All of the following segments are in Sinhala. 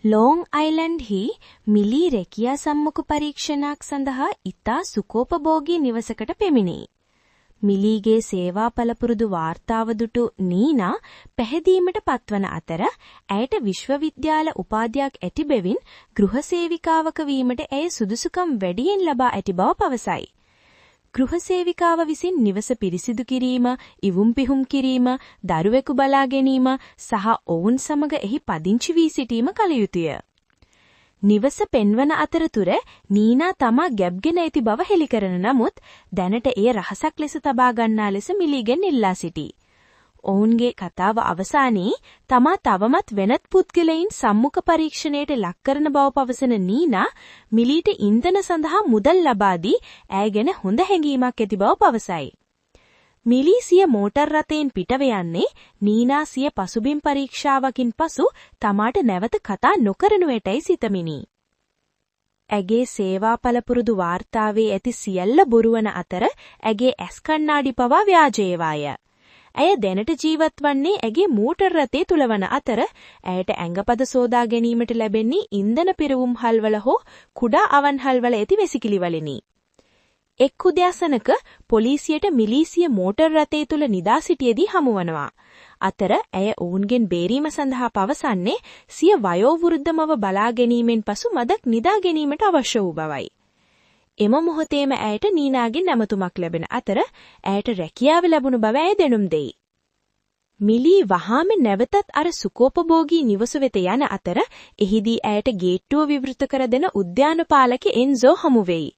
ලෝං අයිලන්ඩ්හි මිලී රැකියා සම්මුඛ පරීක්ෂණයක් සඳහා ඉතා සුකෝපභෝගී නිවසකට පෙමිණි. මිලීගේ සේවා පළපුරුදු වාර්තාව දුටු නීනා පැහැදීමට පත්වන අතර ඇයට විශ්වවිද්‍යාල උපාධියක් ඇති බැවින් ගෘහසේවිකාවක වීමට ඇය සුදුසුකම් වැඩියෙන් ලබා ඇති බව පවසයි. ගෘහසේවිකාව විසින් නිවස පිරිසිදු කිරීම, ඉවුම් පිහුම් කිරීම, දරුවෙකු බලා ගැනීම සහ ඔවුන් සමග එහි පදිංචි වී සිටීම කළ යුතුය. නිවස පෙන්වන අතරතුර නීනා තමා ගැබ්ගෙන ඇති බව හෙළි කරන නමුත් දැනට එය රහසක් ලෙස තබා ගන්නා ලෙස මිලීගෙන් ඉල්ලා සිටී. ඔවුන්ගේ කතාව අවසානයේ තමා තවමත් වෙනත් පුද්ගලයින් සම්මුඛ පරීක්ෂණයට ලක් කරන බව පවසන නීනා මිලීට ඉන්ධන සඳහා මුදල් ලබා දී ඇය ගැන හොඳ හැඟීමක් ඇති බව පවසයි. මිලී සිය මෝටර් රථයෙන් පිටව යන්නේ නීනා සිය පසුබිම් පරීක්ෂාවකින් පසු තමාට නැවත කතා නොකරනු ඇතැයි සිතමිනි. ඇගේ සේවා පළපුරුදු වාර්තාවේ ඇති සියල්ල බොරුවන අතර ඇගේ ඇස් කණ්ණාඩි පවා ව්‍යාජේවාය. ඇය දැනට ජීවත් වන්නේ ඇගේ මෝටර් රථය තුල වන අතර ඇයට ඇඟපද සෝදා ගැනීමට ලැබෙන්නේ ඉන්ධන පිරවුම් හල්වල හෝ කුඩා අවන් හල්වල ඇති වෙසිකිලි වලිනි. එක් උදෑසනක පොලිසියට මිලීසිය මෝටර් රථය තුල නිදා සිටියේදී හමුවනවා. අතර ඇය ඔවුන්ගෙන් බේරීම සඳහා පවසන්නේ සිය වයෝවෘද්ධ මව බලා ගැනීමෙන් පසු මදක් නිදා ගැනීමට අවශ්‍ය වූ බවයි. එම මොහොතේම ඇයට නීනාගෙන් නැමතුමක් ලැබෙන අතර ඇයට රැකියාව ලැබුණු බව ඇය දැනුම් දෙයි. මිලී වහාම නැවතත් අර සුකෝපභෝගී නිවස වෙත යන අතර එහිදී ඇයට ගේට්ටුව විවෘත කර දෙන උද්‍යානපාලක එන්සෝ හමු වෙයි.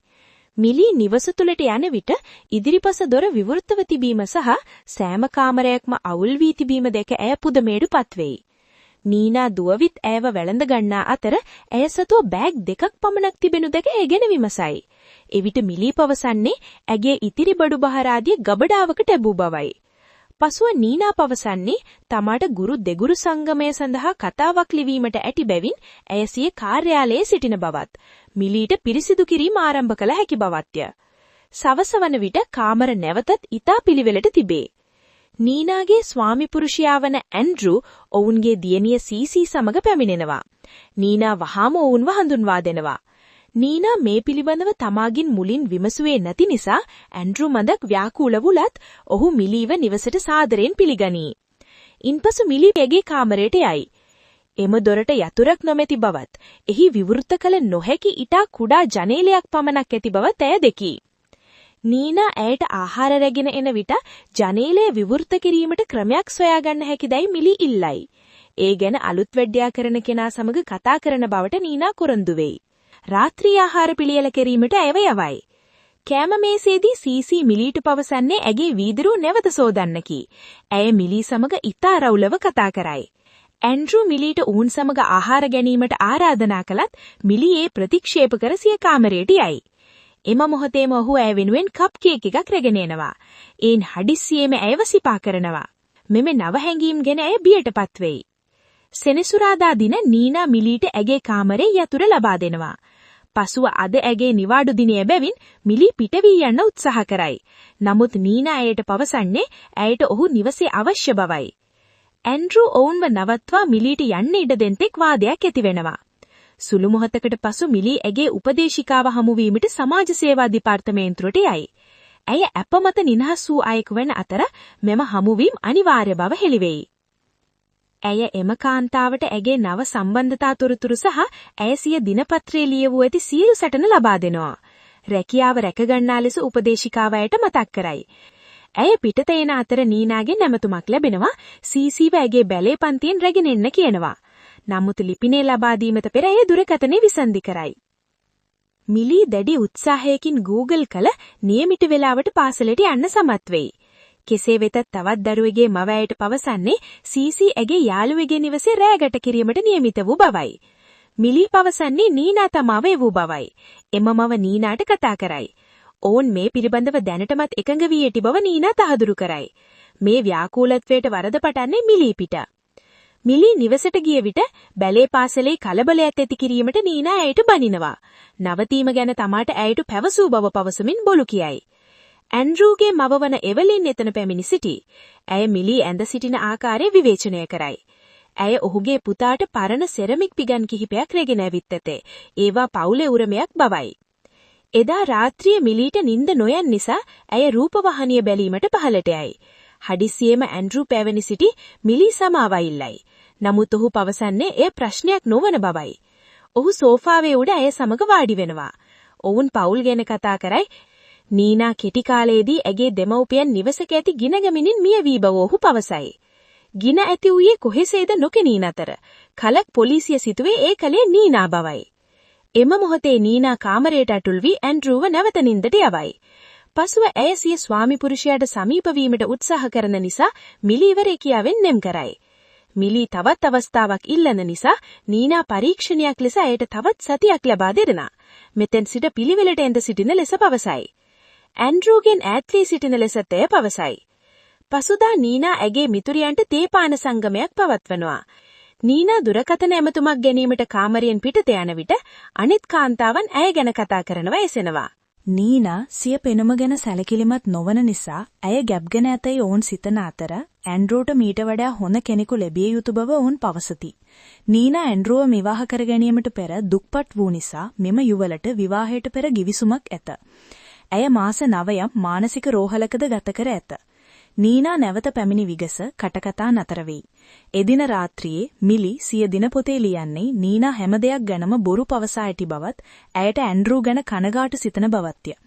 මිලී නිවස තුළට යන විට ඉදිරිපස දොර විවෘතව තිබීම සහ සෑම කාමරයක්ම අවුල් වී තිබීම දැක ඇය පුදමේඩුපත් වෙයි. නීනා දුවවිත් ඇයව වැළඳ ගන්නා අතර ඇය සතුව බෑග් දෙකක් පමණක් තිබෙනු දැක ඇය ගැන විමසයි. එවිට මිලී පවසන්නේ ඇගේ ඉතිරි බඩු බහර ආදිය ගබඩාවකට ඇබූ බවයි. පසුව නීනා පවසන්නේ තමාට ගුරු දෙගුරු සංගමය සඳහා කතාවක් ලිවීමට ඇති බැවින් ඇය සිය කාර්යාලයේ සිටින බවත්, මිලීට පිරිසිදු කිරීම ආරම්භ කළ හැකි බවත්ය. සවස වන විට කාමර නැවතත් ඉතා පිළිවෙලට තිබේ. නීනාගේ ස්වාමි පුරුෂයා වන ඇන්ඩ්‍රු ඔවුන්ගේ දියණිය සීසී සමග පැමිණෙනවා. නීනා වහාම ඔවුන්ව හඳුන්වා දෙනවා. නීනා මේ පිළිබඳව තමාගින් මුලින් විමසුවේ නැති නිසා ඇන්ඩ්‍රු මදක් ව්‍යාකූල වුලත් ඔහු මිලීව නිවසට සාදරයෙන් පිළිගනී. ඉන්පසු මිලී ඇගේ කාමරයට යයි. එම දොරට යතුරක් නොමැති බවත්, එහි විවෘත කළ නොහැකි ඉතා කුඩා ජනේලයක් පමණක් ඇති බවත් ඇය දෙකී. නීනා ඇයට ආහාර රැගෙන එන විට ජනේලය විවෘත කිරීමට ක්‍රමයක් සොයාගන්න හැකිදැයි මිලී ඉල්ලයි. ඒ ගැන අලුත් වැඩ්‍යා කරන කෙනා සමග කතා කරන බවට නීනා කොරන්දු වෙයි. රාත්‍රී ආහාර පිළියෙල කිරීමට ඇයව යවයි. කෑම මේසේදී සීසී මිලීට පවසන්නේ ඇගේ වීදුරුව නැවත සෝදන්නකි. ඇය මිලී සමග ඉතා රවුලව කතා කරයි. ඇන්ඩ්‍රු මිලීට ඔවුන් සමග ආහාර ගැනීමට ආරාධනා කළත් මිලී ඒ ප්‍රතික්ෂේප කර සිය කාමරයට යයි. එම මොහොතේම ඔහු ඇය වෙනුවෙන් කප් කේක් එකක් රැගෙන එනවා. ඒන් හදිස්සියේම ඇයව සිපා කරනවා. මෙම නව හැඟීම් ගැන ඇය බියටපත් වෙයි. සෙනසුරාදා දින නීනා මිලීට ඇගේ කාමරේ යතුර ලබා දෙනවා. පසුව අද ඇගේ නිවාඩු දිනය බැවින් මිලී පිට වී යන්න උත්සාහ කරයි. නමුත් නීනා ඇයට පවසන්නේ ඇයට ඔහු නිවසේ අවශ්‍ය බවයි. ඇන්ඩ්‍රු ඔවුන්ව නවත්වා මිලීට යන්න ඉඩ දෙන්තෙක් වාදයක් ඇති වෙනවා. සුළු මොහොතකට පසු මිලී ඇගේ උපදේශිකාව හමුවීමට සමාජ සේවා දෙපාර්තමේන්තුවට යයි. ඇය අපමත නිදහස් වූ අයෙකු වන අතර මෙම හමුවීම අනිවාර්ය බව හෙළිවෙයි. ඇය එම කාන්තාවට ඇගේ නව සම්බන්ධතා තොරතුරු සහ ඇය සිය දිනපත්‍රයේ ලියවූ ඇති සියලු සටන ලබා දෙනවා. රැකියාව රැකගන්නා ලෙස උපදේශිකාව ඇයට මතක් කරයි. ඇය පිටත එන අතර නීනාගෙන් නැමතුමක් ලැබෙනවා. සීසීව ඇගේ බැලේ පන්තියෙන් රැගෙන එන්න කියනවා. නමුත් ලිපිනේ ලබා දීමට පෙර ඇය දුරකථනය විසන්ධි කරයි. මිලී දැඩි උත්සාහයකින් Google කළ නියමිත වේලාවට පාසලට යන්න සමත් වෙයි. කෙසේ වෙතත් තවත් දරුවෙගේ මව ඇයට පවසන්නේ සීසී ඇගේ යාළුවෙගේ නිවසේ රැගත කිරීමට නියමිත වූ බවයි. මිලී පවසන්නේ නීනා තමාව එවූ බවයි. එම මව නීනාට කතා කරයි. ඔවුන් මේ පිළිබඳව දැනටමත් එකඟ වී ඇති බව නීනා තහදුරු කරයි. මේ ව්‍යාකූලත්වයට වරද පටන්නේ මිලී පිට. මිලී නිවසට ගිය විට බැලේ පාසලේ කලබලයක් ඇති කිරීමට නීනා ඇයට බනිනවා. නවතීම ගැන තමාට ඇයට පැවසූ බව පවසමින් බොළු කියයි. ඇන්ඩ්‍රූගේ මව වන එවලින් එතන පැමිණි සිටි. ඇය මිලී ඇඳ සිටින ආකාරය විවේචනය කරයි. ඇය ඔහුගේ පුතාට පරණ සෙරමික් පිගන් කිහිපයක් රැගෙන ඇවිත් ඇතේ. ඒවා පවුලේ උරමයක් බවයි. එදා රාත්‍රියේ මිලීට නිින්ද නොයන් නිසා ඇය රූපවාහිනිය බැලීමට පහළට යයි. හදිස්සියෙම ඇන්ඩ්‍රූ පැවැනි සිටි මිලී සමාව ඉල්ලයි. නමුත් ඔහු පවසන්නේ එය ප්‍රශ්නයක් නොවන බවයි. ඔහු සෝෆාවේ උඩ ඇය සමග වාඩි වෙනවා. ඔවුන් පවුල් ගැන කතා කරයි. නීනා කෙටි කාලයේදී ඇගේ දෙමව්පියන් නිවසක ඇති ගිනගමිනින් මිය වී බව ඔහු පවසයි. ගින ඇති වූයේ කොහෙසේද නොකෙනී අතර. කලක් පොලිසිය සිතුවේ ඒ කලේ නීනා බවයි. එම මොහොතේ නීනා කාමරයට ඇතුල් වී ඇන්ඩ්‍රූව නැවත නින්දට යවයි. පසුව ඇය සිය ස්වාමි පුරුෂයාට සමීප වීමට උත්සාහ කරන නිසා මිලී රැකියාවෙන් නෙම් කරයි. මිලී තවත් අවස්ථාවක් ඉල්ලන නිසා නීනා පරීක්ෂණයක් ලෙස ඇයට තවත් සතියක් ලබා දෙනවා. මෙතෙන් සිට පිළිවෙලට එඳ සිටින ලෙස පවසයි. ඇන්ඩ්‍රූගෙන් ඈත් වී සිටින ලෙසත් එය පවසයි. පසුදා නීනා ඇගේ මිතුරියන්ට තේපාන සංගමයක් පවත්වනවා. නීනා දුරකථන ඇමතුමක් ගැනීමට කාමරයෙන් පිටත යන විට අනිත් කාන්තාවන් ඇය ගැන කතා කරනවා එසෙනවා. නීනා සිය පෙනුම ගැන සැලකිලිමත් නොවන නිසා ඇය ගැබ් ගැන ඇතැයි ඔවුන් සිතන අතර ඇන්ඩ්‍රූට මීට වඩා හොඳ කෙනෙකු ලැබිය යුතු බව ඔවුන් පවසති. නීනා ඇන්ඩ්‍රූව විවාහ කර ගැනීමට පෙර දුක්පත් වූ නිසා මෙම යුවලට විවාහයට පෙර ගිවිසුමක් ඇත. ඇය මාස 9ක් මානසික රෝහලකද ගත කර ඇත. නීනා නැවත පැමිණි විගස කටකතා නතර වෙයි. එදින රාත්‍රියේ මිලි සිය දිනපොතේ ලියන්නේ නීනා හැම දෙයක් ගැනම බොරු පවසා ඇති බවත් ඇයට ඇන්ඩ්‍රූ ගැන කනගාටු සිතන බවත්ය.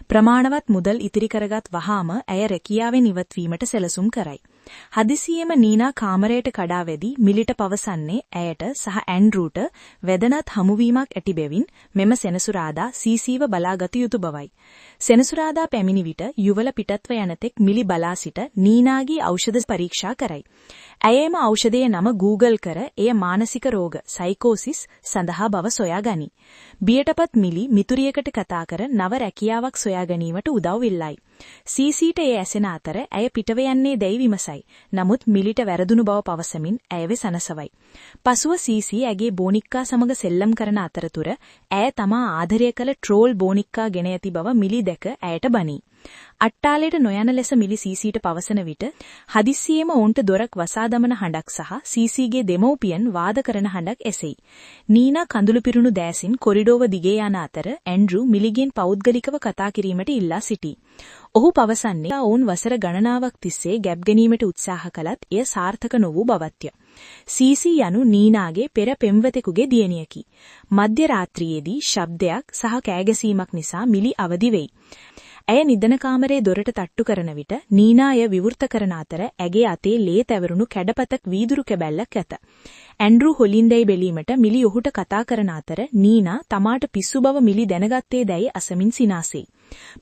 ප්‍රමාණවත් මුදල් ඉතිරි කරගත් වහාම ඇය රැකියාවෙන් ඉවත්වීමට සැලසුම් කරයි. හදිසියෙම නීනා කාමරයට කඩා වැදී මිලිට පවසන්නේ ඇයට සහ ඇන්ඩ්‍රූට වැදනත් හමුවීමක් ඇති බැවින් මෙම සෙනසුරාදා සීසීව බලාගත යුතු බවයි. සෙනසුරාදා පැමිණි විට යුවල පිටත්ව යනතෙක් මිලි බලා සිට නීනාගේ ඖෂධ පරීක්ෂා කරයි. ඇය එම ඖෂධයේ නම Google කර එය මානසික රෝග සයිකෝසිස් සඳහා බව සොයා ගනී. බියටපත් මිලි මිතුරියකට කතා කර නව රැකියාවක් සොයා ගැනීමට උදව් ඉල්ලයි. සීසීට එය ඇසෙන අතර ඇය පිටව යන්නේ දැයි විමසයි. නමුත් මිලිට වැරදුණු බව පවසමින් ඇයව සනසවයි. පසුව සීසී ඇගේ බෝනික්කා සමග සෙල්ලම් කරන අතරතුර ඇය තමා ආදරය කළ ට්‍රෝල් බෝනික්කා ගෙන ඇති බව මිලි දැක ඇයට බනී. අට්ටාලයට නොයන ලෙස මිලි සීසීට පවසන විට හදිස්සියෙම ඔවුන්ට දොරක් වසා දමන හඬක් සහ සීසීගේ දෙමව්පියන් වාද කරන හඬක් ඇසෙයි. නීනා කඳුළු පිරුණු දෑසින් කොරිඩෝව දිගේ යන අතර ඇන්ඩ්‍රූ මිලිගෙන් පෞද්ගලිකව කතා කිරීමට ඉල්ලා සිටී. ඔහු පවසන්නේ ඔවුන් වසර ගණනාවක් තිස්සේ ගැබ් ගැනීමට උත්සාහ කළත් එය සාර්ථක නොවූ බවත්ය. සීසී යනු නීනාගේ පෙර පෙම්වතෙකුගේ දියණියකි. මධ්‍ය රාත්‍රියේදී ශබ්දයක් සහ කෑගැසීමක් නිසා මිලි අවදි වෙයි. ඇය නිදන කාමරේ දොරට තට්ටු කරන විට නීනා එය විවෘත කරන අතර ඇගේ අතේ ලේ තැවරුණු කැඩපතක් වීදුරු කැබැල්ලක් ඇත. ඇන්ඩ්‍රූ හොලින්දැයි බැලීමට මිලි ඔහුට කතා කරන අතර නීනා තමාට පිස්සු බව මිලි දැනගත්තේ දැයි අසමින් සිනාසෙයි.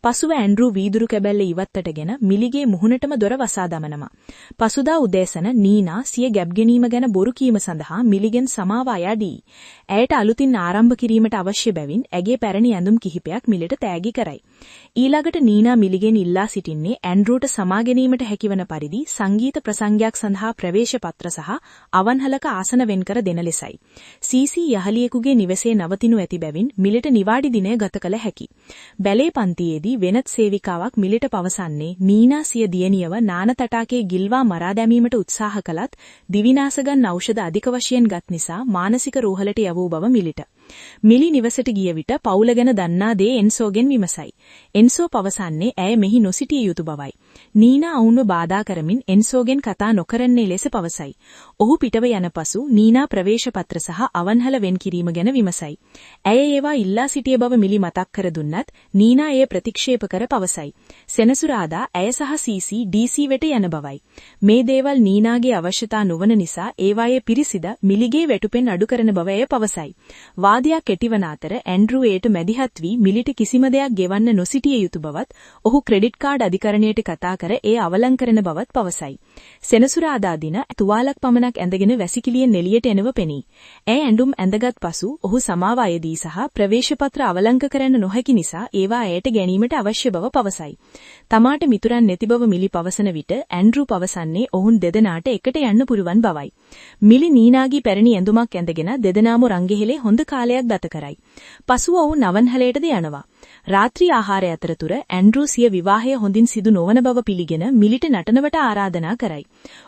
පසුව ඇන්ඩ්‍රූ වීදුරු කැබැල්ල ඉවත්තටගෙන මිලිගේ මුහුණටම දොර වසා දමනවා. පසුදා උදෑසන නීනා සිය ගැබ් ගැනීම ගැන බොරු කීම සඳහා මිලිගෙන් සමාව අයදී. ඇයට අලුතින් ආරම්භ කිරීමට අවශ්‍ය බැවින් ඇගේ පැරණි ඇඳුම් කිහිපයක් මිලට තෑගි කරයි. ඊළඟට නීනා මිලිගෙන් ඉල්ලා සිටින්නේ ඇන්ඩ්‍රූට සමා ගැනීමට හැකිවන පරිදි සංගීත ප්‍රසංගයක් සඳහා ප්‍රවේශ පත්‍ර සහ අවන්හලක ආසන වෙන් කර දෙන ලෙසයි. සීසී යහලියෙකුගේ නිවසේ නවතිනු ඇති බැවින් මිලට නිවාඩි දිනය ගත කළ හැකි. බැලේ පන්තියේදී වෙනත් සේවිකාවක් මිලට පවසන්නේ නීනා සිය දියණියව නාන තටාකයේ ගිල්වා මරා දැමීමට උත්සාහ කළත් දිවිනාශගන් ඖෂධ අධික වශයෙන් ගත් නිසා මානසික රෝහලට යවූ බව මිලිට. මිලි නිවසට ගිය විට පවුල ගැන දන්නා දේ එන්සෝගෙන් විමසයි. එන්සෝ පවසන්නේ ඇය මෙහි නොසිටිය යුතු බවයි. නීනා ඔවුන්ව බාධා කරමින් එන්සෝගෙන් කතා නොකරන්නේ ලෙස පවසයි. ඔහු පිටව යන පසු නීනා ප්‍රවේශ පත්‍ර සහ අවන්හල වෙන් කිරීම ගැන විමසයි. ඇය ඒවා ඉල්ලා සිටිය බව මිලි මතක් කර දුන්නත් නීනා එය ප්‍රතික්ෂේප කර පවසයි. සෙනසුරාදා ඇය සහ සීසී ඩීසී වෙට යන බවයි. මේ දේවල් නීනාගේ අවශ්‍යතා නොවන නිසා ඒවායේ පිරිසිද මිලිගේ වැටුපෙන් අඩු කරන බව ඇය පවසයි. වාදයක් කෙටිවන අතර ඇන්ඩ්‍රූ ඒට මැදිහත් වී මිලිට කිසිම දෙයක් ගෙවන්න නොසිටිය යුතු බවත් ඔහු ක්‍රෙඩිට් කාඩ් අධිකරණයට කතා කර ඒ අවලං කරන බවත් පවසයි. සෙනසුරාදා දින තුවාලක් පමණක් ඇඳගෙන වැසිකිළියෙන් එළියට එනව පෙනී. ඇය ඇඳුම් ඇඳගත් පසු ඔහු සමාව අයදී සහ ප්‍රවේශපත්‍ර අවලංක කරන්න නොහැකි නිසා ඒවා ඇයට ගැනීමට අවශ්‍ය බව පවසයි. තමාට මිතුරන් නැති බව මිලි පවසන විට ඇන්ඩ්‍රූ පවසන්නේ ඔවුන් දෙදෙනාට එකට යන්න පුරුවන් බවයි. මිලි නීනාගේ පැරණි ඇඳුමක් ඇඳගෙන දෙදෙනාම රංගෙහෙලේ හොඳ කාලයක් ගත කරයි. පසුව ඔවුන් අවන්හලයටද යනවා. රාත්‍රී ආහාරය අතරතුර ඇන්ඩ්‍රූ සිය විවාහය හොඳින් සිදු නොවන බව පිළිගෙන මිලිට නටනවට ආරාධනා කරයි.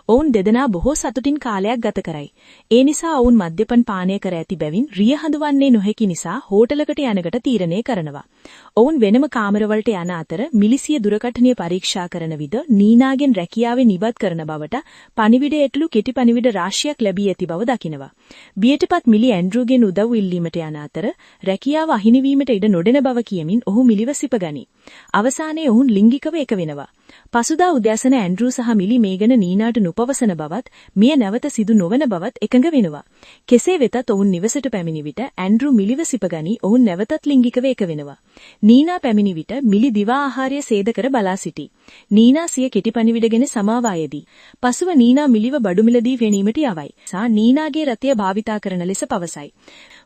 ඔවුන් දෙදෙනා බොහෝ සතුටින් කාලයක් ගත කරයි. ඒ නිසා ඔවුන් මද්යපන් පානය කර ඇති බැවින් රිය හඳුවන්නේ නොහැකි නිසා හෝටලකට යනකට තීරණය කරනවා. ඔවුන් වෙනම කාමරවලට යන අතර මිලිසිය දුරකථනය පරීක්ෂා කරන විට නීනාගෙන් රැකියාවෙන් ඉවත් කරන බවට පණිවිඩ ඇතුළු කෙටි පණිවිඩ රාශියක් ලැබී ඇති බව දකිනවා. බියටපත් මිලි ඇන්ඩ්‍රූගෙන් උදව් ඉල්ලීමට යන අතර රැකියාව අහිමිවීමට ඉඩ නොදෙන බව කියමින් ඔහු මිලිව සිපගනී. අවසානයේ ඔවුන් ලිංගිකව එක වෙනවා. පසුදා උදෑසන ඇන්ඩ්‍රූ සහ මිලි මේ ගැන නීනාට නොපවසන බවත් මිය නැවත සිදු නොවන බවත් එකඟ වෙනවා. කෙසේ වෙතත් ඔවුන් නිවසට පැමිණි විට ඇන්ඩ්‍රූ මිලිව සිපගනී ඔවුන් නැවතත් ලිංගිකව එක වෙනවා. නීනා පැමිණි විට මිලි දිවා ආහාරය සේද කර බලා සිටී. නීනා සිය කෙටි පණිවිඩගෙන සමාවායේදී. පසුව නීනා මිලිව බඩු මිලදී ගැනීමට යවයි. සා නීනාගේ රථය භාවිතා කරන ලෙස පවසයි.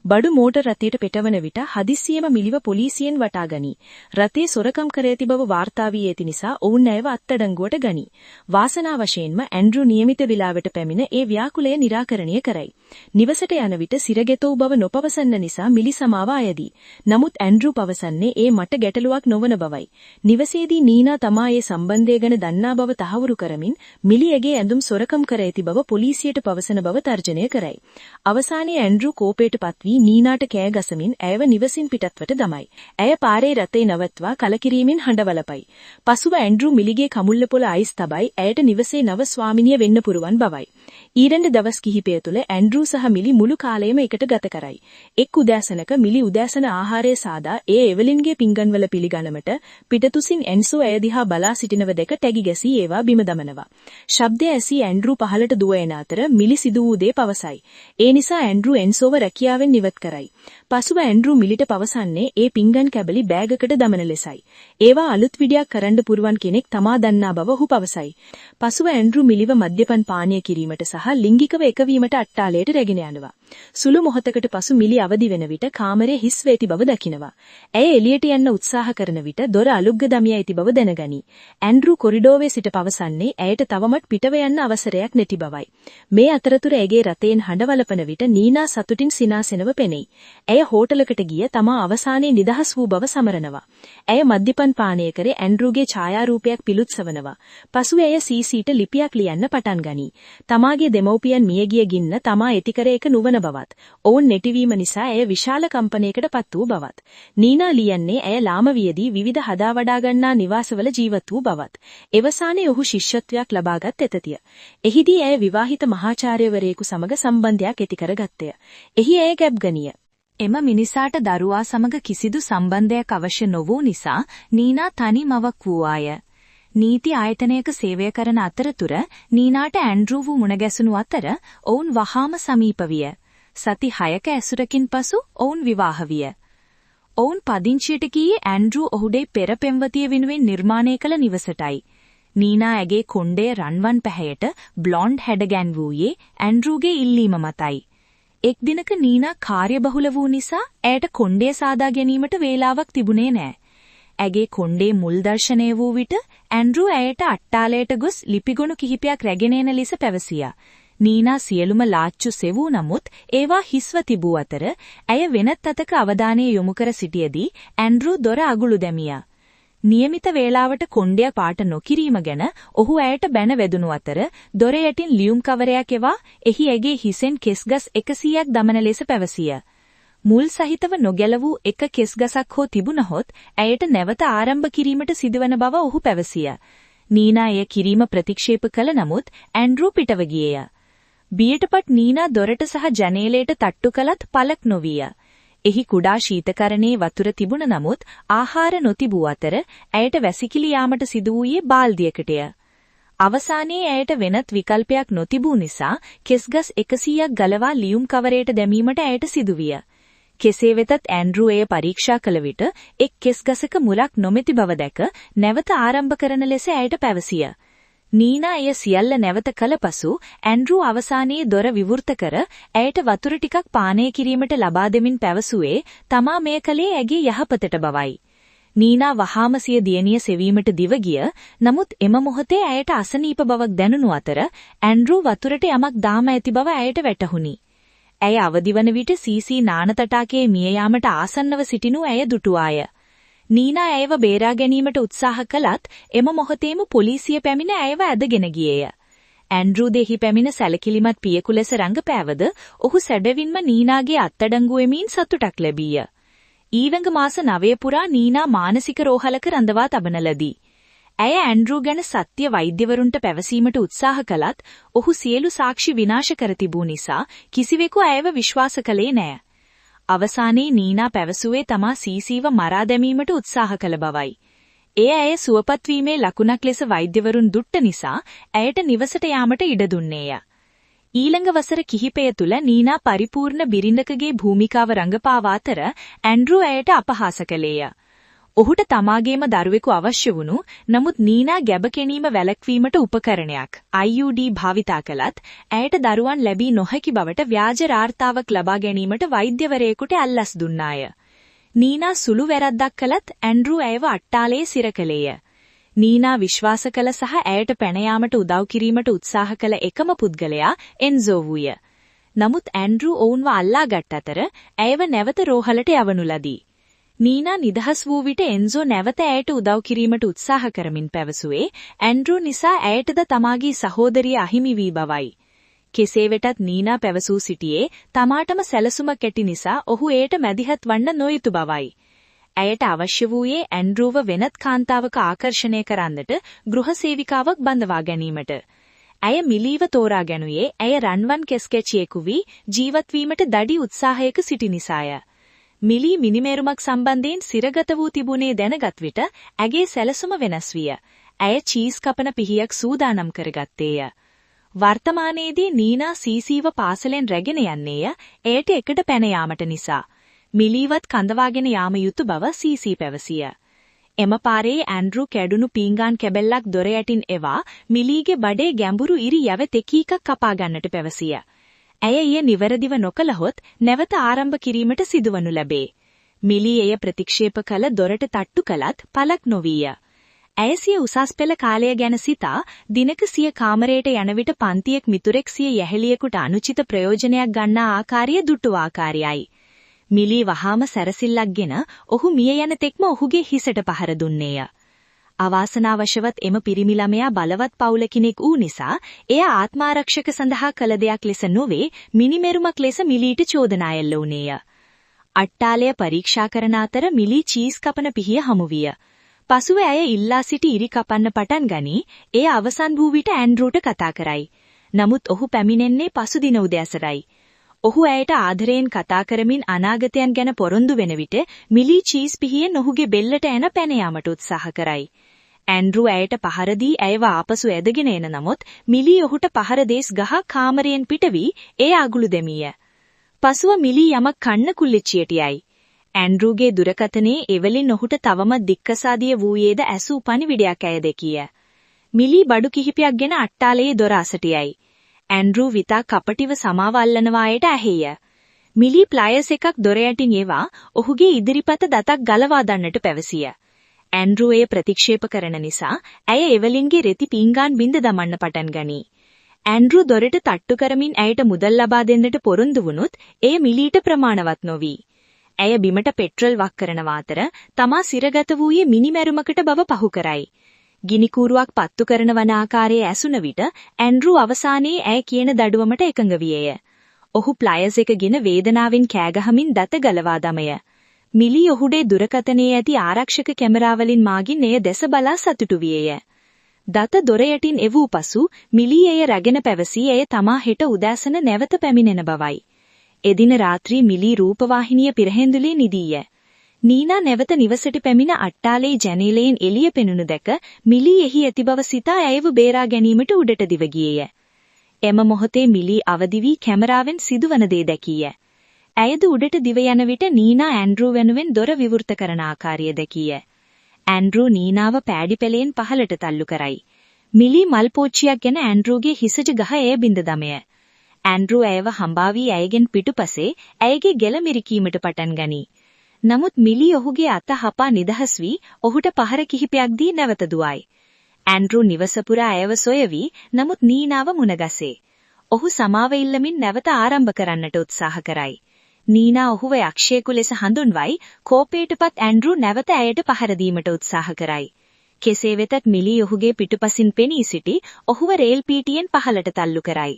බඩු මෝටර් රථයට පෙටවන විට හදිස්සියෙම මිලිව පොලිසියෙන් වටා ගනී. රථයේ සොරකම් කර ඇති බව වාර්තා වී ඇති නිසා ඔවුන් ඇයව අත්අඩංගුවට ගනී. වාසනාව වශයෙන්ම ඇන්ඩ්‍රූ නියමිත වේලාවට පැමිණ ඒ ව්‍යාකුලය निराකරණය කරයි. නිවසට යන විට සිරගෙතෝ බව නොපවසන්න නිසා මිලි සමාව අයදී. නමුත් ඇන්ඩ්‍රූ පවසන්නේ ඒ මට ගැටලුවක් නොවන බවයි. නිවසේදී නීනා තමා ඒ සම්බන්ධය ගැන දන්නා බව තහවුරු කරමින් මිලියගේ ඇඳුම් සොරකම් කර ඇති බව පොලිසියට පවසන බව තර්ජනය කරයි. අවසානයේ ඇන්ඩ්‍රූ කෝපයටපත් වී නීනාට කෑ ගසමින් ඇයව නිවසින් පිටත්වට දමයි. ඇය පාරේ රථේ නවත්වා කලකිරීමෙන් හඬවලපයි. පසුව ඇන්ඩ්‍රූ මිලිගේ කමුල්ල පොළ අයිස් තබයි ඇයට නිවසේ නව ස්වාමිනිය වෙන්න පුරුවන් බවයි. ඊළඟ දවස් කිහිපය තුළ ඇන්ඩ්‍රූ සහ මිලි මුළු කාලයම එකට ගත කරයි. එක් උදෑසනක මිලි උදෑසන ආහාරය සාදා ඒ එවලින්ගේ පිංගන්වල පිළිගනමට පිටතුසින් ඇන්සෝ ඇය දිහා බලා සිටිනව දැක තැගි ගැසී ඒවා බිම දමනවා. ශබ්දය ඇසී ඇන්ඩ්‍රූ පහළට දුව එන අතර මිලි සිදු වූ දේ පවසයි. ඒ නිසා ඇන්ඩ්‍රූ ඇන්සෝව රැකියාවෙන් ඉවත් කරයි. පසුව ඇන්ඩ්‍රූ මිලිට පවසන්නේ ඒ පිංගන් කැබලි බෑගකට දමන ලෙසයි. ඒවා අලුත් විඩයක් කරන්න පුරුවන් කෙනෙක් තමා දන්නා බව ඔහු පවසයි. පසුව ඇන්ඩ්‍රූ මිලිව මද්යපන් පානය කිරීමට සහ ලිංගිකව එකවීමට අට්ටාලයට රැගෙන යනවා. සුළු මොහොතකට පසු මිලි අවදි වෙන විට කාමරයේ හිස් වේ ඇති බව දකිනවා. ඇය එළියට යන්න උත්සාහ කරන විට දොර අලුග්ග දමියා ඇති බව දැනගනී. ඇන්ඩ්‍රූ කොරිඩෝවේ සිට පවසන්නේ ඇයට තවමත් පිටව යන්න අවසරයක් නැති බවයි. මේ අතරතුර ඇගේ රථයෙන් හඬවලපන විට නීනා සතුටින් සිනාසෙනව පෙනෙයි. ඇය හෝටලකට ගිය තමා අවසානයේ නිදහස් වූ බව සමරනවා. ඇය මද්යපන් පානය කර ඇන්ඩ්‍රූගේ ඡායාරූපයක් පිලුත්සවනවා. පසුව ඇය සීසීට ලිපියක් ලියන්න පටන් ගනී. තමාගේ දෙමව්පියන් මියගිය ගින්න තමා ඇතිකර එක නුවන බවත්, ඔවුන් නැතිවීම නිසා ඇය විශාල කම්පනයකට පත් වූ බවත්. නීනා ලියන්නේ ඇය ලාමවියදී විවිධ හදා වඩා ගන්නා නිවාසවල ජීවත් වූ බවත්. එවසානයේ ඔහු ශිෂ්‍යත්වයක් ලබාගත් ඇතතිය. එහිදී ඇය විවාහිත මහාචාර්යවරයෙකු සමග සම්බන්ධයක් ඇති කරගත්තය. එහි ඇය ගැබ්ගනිය. එම මිනිසාට දරුවා සමග කිසිදු සම්බන්ධයක් අවශ්‍ය නොවූ නිසා නීනා තනි මවක් වූවාය. නීති ආයතනයක සේවය කරන අතරතුර නීනාට ඇන්ඩ්‍රූ වූ මුණගැසුණු අතර ඔවුන් වහාම සමීප විය. සති 6ක ඇසුරකින් පසු ඔවුන් විවාහ විය. ඔවුන් පදිංචියට ගියේ ඇන්ඩ්‍රූ ඔහුගේ පෙර පෙම්වතිය වෙනුවෙන් නිර්මාණය කළ නිවසටයි. නීනා ඇගේ කොණ්ඩේ රන්වන් පැහැයට බ්ලොන්ඩ් හැඩ ගැන්වූයේ ඇන්ඩ්‍රූගේ ඉල්ලීම මතයි. එක් දිනක නීනා කාර්යබහුල වූ නිසා ඇයට කොණ්ඩේ සාදා ගැනීමට වේලාවක් තිබුණේ නෑ. ඇගේ කොණ්ඩේ මුල් දර්ශනය වූ විට ඇන්ඩ්‍රූ ඇයට අට්ටාලයට ගොස් ලිපිගොනු කිහිපයක් රැගෙන එන ලෙස පැවසියා. නීනා සියලුම ලාච්චු සෙවූ නමුත් ඒවා හිස්ව තිබූ අතර ඇය වෙනත් අතක අවධානය යොමු කර සිටියදී ඇන්ඩ්‍රූ දොර අගුළු දැමියා. නියමිත වේලාවට කොණ්ඩය පාට නොකිරීම ගැන ඔහු ඇයට බැන වැදුණු අතර දොර යටින් ලියුම් කවරයක් එවා එහි ඇගේ හිසෙන් කෙස්ගස් 100ක් දමන ලෙස පැවසිය. මුල් සහිතව නොගැලවූ එක කෙස්ගසක් හෝ තිබුණහොත් ඇයට නැවත ආරම්භ කිරීමට සිදුවන බව ඔහු පැවසිය. නීනා එය කිරීම ප්‍රතික්ෂේප කළ නමුත් ඇන්ඩ්‍රූ පිටව ගියේය. බියටපත් නීනා දොරට සහ ජනේලයට තට්ටු කළත් පළක් නොවිය. එහි කුඩා ශීතකරණයේ වතුර තිබුණ නමුත් ආහාර නොතිබූ අතර ඇයට වැසිකිලි යාමට සිදු වූයේ බාල්දියකටය. අවසානයේ ඇයට වෙනත් විකල්පයක් නොතිබූ නිසා කෙස්ගස් 100ක් ගලවා ලියුම් කවරයට දැමීමට ඇයට සිදුවිය. කෙසේ වෙතත් ඇන්ඩ්‍රූ එය පරීක්ෂා කළ විට එක් කෙස්ගසක මුලක් නොමැති බව දැක නැවත ආරම්භ කරන ලෙස ඇයට පැවසිය. නීනා එය සියල්ල නැවත කළ පසු ඇන්ඩ්‍රූ අවසානයේ දොර විවෘත කර ඇයට වතුර ටිකක් පානය කිරීමට ලබා දෙමින් පැවසුවේ තමා මෙය කළේ ඇගේ යහපතට බවයි. නීනා වහාම සිය දියණිය සෙවීමට දිව ගිය නමුත් එම මොහොතේ ඇයට අසනීප බවක් දැනුණු අතර ඇන්ඩ්‍රූ වතුරට යමක් දාම ඇති බව ඇයට වැටහුණි. ඇය අවදිවන විට සීසී නාන තටාකයේ මිය යාමට ආසන්නව සිටිනු ඇය දුටුවාය. නීනා ඇයව බේරා ගැනීමට උත්සාහ කළත් එම මොහොතේම පොලිසිය පැමිණ ඇයව ඇදගෙන ගියේය. ඇන්ඩ්‍රූ දෙහි පැමිණ සැලකිලිමත් පියෙකු ලෙස රඟපෑවද ඔහු සැබවින්ම නීනාගේ අත්අඩංගුව වෙමින් සතුටක් ලැබීය. ඊළඟ මාස 9 පුරා නීනා මානසික රෝහලක රඳවා තබන ලදී. ඇය ඇන්ඩ්‍රූ ගැන සත්‍ය වෛද්‍යවරුන්ට පැවසීමට උත්සාහ කළත් ඔහු සියලු සාක්ෂි විනාශ කර තිබූ නිසා කිසිවෙකු ඇයව විශ්වාස කළේ නෑ. අවසානයේ නීනා පැවසුවේ තමා සීසීව මරා දැමීමට උත්සාහ කළ බවයි. එය ඇය සුවපත් වීමේ ලකුණක් ලෙස වෛද්‍යවරුන් දුට්ට නිසා ඇයට නිවසට යාමට ඉඩ දුන්නේය. ඊළඟ වසර කිහිපය තුළ නීනා පරිපූර්ණ බිරිඳකගේ භූමිකාව රඟපාවා අතර ඇන්ඩ්‍රූ ඇයට අපහාස කළේය. ඔහුට තමාගේම දරුවෙකු අවශ්‍ය වුණු නමුත් නීනා ගැබ කෙනීම වැළැක්වීමට උපකරණයක් IUD භාවිතා කළත් ඇයට දරුවන් ලැබී නොහැකි බවට ව්‍යාජ වාර්තාවක් ලබා ගැනීමට වෛද්‍යවරයෙකුට ඇල්ලස් දුන්නාය. නීනා සුළු වැරද්දක් කළත් ඇන්ඩ්‍රූ ඇයව අට්ටාලයේ සිර කළේය. නීනා විශ්වාස කළ සහ ඇයට පැන යාමට උදව් කිරීමට උත්සාහ කළ එකම පුද්ගලයා එන්සෝ වූය. නමුත් ඇන්ඩ්‍රූ ඔවුන්ව අල්ලාගත් අතර ඇයව නැවත රෝහලට යවනු ලදී. නීනා නිදහස් වූ විට එන්සෝ නැවත ඇයට උදව් කිරීමට උත්සාහ කරමින් පැවසුවේ ඇන්ඩ්‍රූ නිසා ඇයටද තමාගේ සහෝදරිය අහිමි වී බවයි. කෙසේ වෙතත් නීනා පැවසූ සිටියේ තමාටම සැලසුමක් ඇති නිසා ඔහු එයට මැදිහත් වන්න නොයුතු බවයි. ඇයට අවශ්‍ය වූයේ ඇන්ඩ්‍රූව වෙනත් කාන්තාවක ආකර්ෂණය කරන්නට ගෘහසේවිකාවක් බඳවා ගැනීමට. ඇය මිලීව තෝරා ගැනුයේ ඇය රන්වන් කෙස්කැචියෙකු වී ජීවත් වීමට දැඩි උත්සාහයක සිටි නිසාය. මිලී මිනිමේරුමක් සම්බන්ධයෙන් සිරගත වූ තිබුණේ දැනගත් විට ඇගේ සැලසුම වෙනස් විය. ඇය චීස් කපන පිහියක් සූදානම් කරගත්තේය. වර්තමානයේදී නීනා සීසීව පාසලෙන් රැගෙන යන්නේය එයට එකට පැන යාමට නිසා. මිලීවත් කඳවාගෙන යාම යුතු බව සීසී පැවසිය. එම පාරේ ඇන්ඩ්‍රූ කැඩුණු පීංගාන් කැබැල්ලක් දොර යටින් එවා මිලීගේ බඩේ ගැඹුරු ඉරි යව තෙකීකක් කපා ගන්නට පැවසිය. ඇය ඊය නිවැරදිව නොකළහොත් නැවත ආරම්භ කිරීමට සිදුවනු ලැබේ. මිලී එය ප්‍රතික්ෂේප කළ දොරට තට්ටු කළත් පළක් නොවීය. ඇය සිය උසස් පෙළ කාලය ගැන සිතා දිනක සිය කාමරයට යන විට පන්තියෙක් මිතුරෙක් සිය යැහැලියෙකුට අනුචිත ප්‍රයෝජනයක් ගන්නා ආකාරය දුටු ආකාරයයි. මිලී වහාම සැරසිල්ලක්ගෙන ඔහු මිය යන තෙක්ම ඔහුගේ හිසට පහර දුන්නේය. අවාසනාවශවත් එම පිරිමි ළමයා බලවත් පවුල කෙනෙක් වූ නිසා එය ආත්මාරක්ෂක සඳහා කළ දෙයක් ලෙස නොවේ මිනිමෙරුමක් ලෙස මිලීට චෝදනා එල්ල වුණේය. අට්ටාලය පරීක්ෂා කරන අතර මිලී චීස් කපන පිහිය හමු විය. පසුව ඇය ඉල්ලා සිටි ඉරි කපන්න පටන් ගනී එය අවසන් වූ විට ඇන්ඩ්‍රූට කතා කරයි. නමුත් ඔහු පැමිණෙන්නේ පසුදින උදෑසරයි. ඔහු ඇයට ආදරයෙන් කතා කරමින් අනාගතයන් ගැන පොරොන්දු වෙන විට මිලී චීස් පිහියෙන් ඔහුගේ බෙල්ලට එන පැන යාමට උත්සාහ කරයි. ඇන්ඩ්‍රූ ඇයට පහර දී ඇයව ආපසු ඇදගෙන එන නමුත් මිලී ඔහුට පහර දෙස් ගහ කාමරයෙන් පිට වී එය අගුළු දෙමීය. පසුව මිලී යමක් කන්න කුල්ලිච්චියට යයි. ඇන්ඩ්‍රූගේ දුරකථනයේ එවලින් ඔහුට තවමත් දික්කසාදිය වූයේද ඇසූ පණිවිඩයක් ඇය දෙකීය. මිලී බඩු කිහිපයක් ගෙන අට්ටාලයේ දොර අසට යයි. ඇන්ඩ්‍රූ විතා කපටිව සමාව අල්ලනවායට ඇහෙය. මිලී ප්ලයර්ස් එකක් දොර යටින් එවා ඔහුගේ ඉදිරිපත දතක් ගලවා දන්නට පැවසිය. ඇන්ඩ්‍රූ එය ප්‍රතික්ෂේප කරන නිසා ඇය එවලින්ගේ රෙති පීංගාන් බින්ද දමන්න පටන් ගනී. ඇන්ඩ්‍රූ දොරට තට්ටු කරමින් ඇයට මුදල් ලබා දෙන්නට පොරොන්දු වුණොත් එය මිලීට ප්‍රමාණවත් නොවී. ඇය බිමට පෙට්‍රල් වක් කරනවා අතර තමා සිරගත වූයේ මිනිමැරුමකට බව පහු කරයි. ගිනිකූරුවක් පත්තු කරන වන ආකාරයේ ඇසුන විට ඇන්ඩ්‍රූ අවසානයේ ඇය කියන දඩුවමට එකඟ වියේය. ඔහු ප්ලයර්ස් එකගෙන වේදනාවෙන් කෑගහමින් දත ගලවා දමය. මිලී ඔහුගේ දුරකථනයේ ඇති ආරක්ෂක කැමරාවලින් මාගින් එය දැස බලා සතුටු වියේය. දත දොර යටින් එවූ පසු මිලී එය රැගෙන පැවසී එය තමා හෙට උදෑසන නැවත පැමිණෙන බවයි. එදින රාත්‍රී මිලී රූපවාහිනිය පිරහෙන්දුලේ නිදීය. නීනා නැවත නිවසට පැමිණ අට්ටාලේ ජනේලයෙන් එළිය පෙනුණු දැක මිලී එහි ඇති බව සිතා ඇයව බේරා ගැනීමට උඩට දිව ගියේය. එම මොහොතේ මිලී අවදි වී කැමරාවෙන් සිදුවන දේ දැකීය. ඇයද උඩට දිව යන විට නීනා ඇන්ඩ්‍රූ වෙනුවෙන් දොර විවෘත කරන ආකාරය දැකීය. ඇන්ඩ්‍රූ නීනාව පෑඩි පෙළයෙන් පහළට තල්ලු කරයි. මිලී මල් පෝච්චියක් ගෙන ඇන්ඩ්‍රූගේ හිසට ගහ එය බිඳ දමය. ඇන්ඩ්‍රූ ඇයව හඹා වී ඇයගෙන් පිටුපසේ ඇයගේ ගෙල මිරිකීමට පටන් ගනී. නමුත් මිලී ඔහුගේ අත හපා නිදහස් වී ඔහුට පහර කිහිපයක් දී නැවත දුවයි. ඇන්ඩ්‍රූ නිවස පුරා ඇයව සොයවි නමුත් නීනාව මුණගැසේ. ඔහු සමාව ඉල්ලමින් නැවත ආරම්භ කරන්නට උත්සාහ කරයි. නීනා ඔහුව යක්ෂයෙකු ලෙස හඳුන්වයි. කෝපයටපත් ඇන්ඩ්‍රූ නැවත ඇයට පහර දීමට උත්සාහ කරයි. කෙසේ වෙතත් මිලී ඔහුගේ පිටුපසින් පෙනී සිටි ඔහුව රේල් පීටියෙන් පහළට තල්ලු කරයි.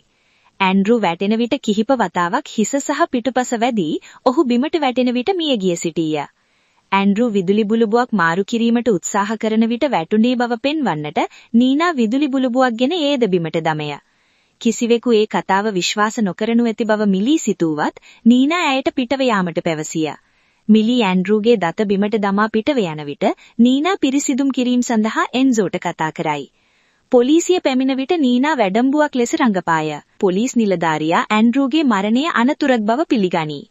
ඇන්ඩ්‍රූ වැටෙන විට කිහිප වතාවක් හිස සහ පිටුපස වැදී ඔහු බිමට වැටෙන විට මිය ගිය සිටියා. ඇන්ඩ්‍රූ විදුලි බුලුබුවක් මාරු කිරීමට උත්සාහ කරන විට වැටුණේ බව පෙන්වන්නට නීනා විදුලි බුලුබුවක් ගෙන ඒද බිමට දමය. කිසිවෙකු ඒ කතාව විශ්වාස නොකරනු ඇති බව මිලී සිතුවත් නීනා ඇයට පිටව යාමට පැවසියා. මිලී ඇන්ඩ්‍රූගේ දත බිමට දමා පිටව යන විට නීනා පිරිසිදුම් කිරීම සඳහා එන්සෝට කතා කරයි. පොලිසිය පැමිණ විට නීනා වැඩම්බුවක් ලෙස රඟපාය. පොලිස් නිලධාරියා ඇන්ඩ්‍රූගේ මරණය අනතුරක් බව පිළිගනී.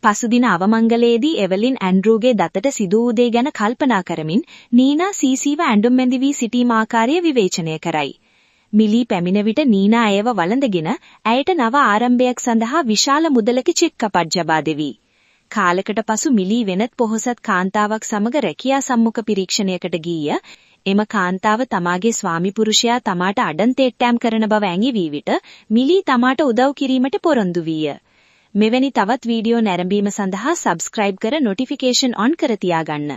පසුදින අවමංගලයේදී එවලින් ඇන්ඩ්‍රූගේ දතට සිදු වූ දේ ගැන කල්පනා කරමින් නීනා සීසීව ඇඳුම් බැඳි වී සිටීම ආකාරය විවේචනය කරයි. මිලී පැමිණ විට නීනා ඇයව වළඳගෙන ඇයට නව ආරම්භයක් සඳහා විශාල මුදලක චෙක් කපත් ජබා දෙවි. කාලකට පසු මිලී වෙනත් පොහොසත් කාන්තාවක් සමග රැකියා සම්මුඛ පරීක්ෂණයකට ගිය. එම කාන්තාව තමාගේ ස්වාමි පුරුෂයා තමාට අඩන්තේට්ටෑම් කරන බව ඇඟිවී විට මිලී තමාට උදව් කිරීමට පොරොන්දු විය. මෙවැනි තවත් වීඩියෝ නැරඹීම සඳහා සබ්ස්ක්‍රයිබ් කර නොටිෆිකේෂන් ඔන් කර තියාගන්න.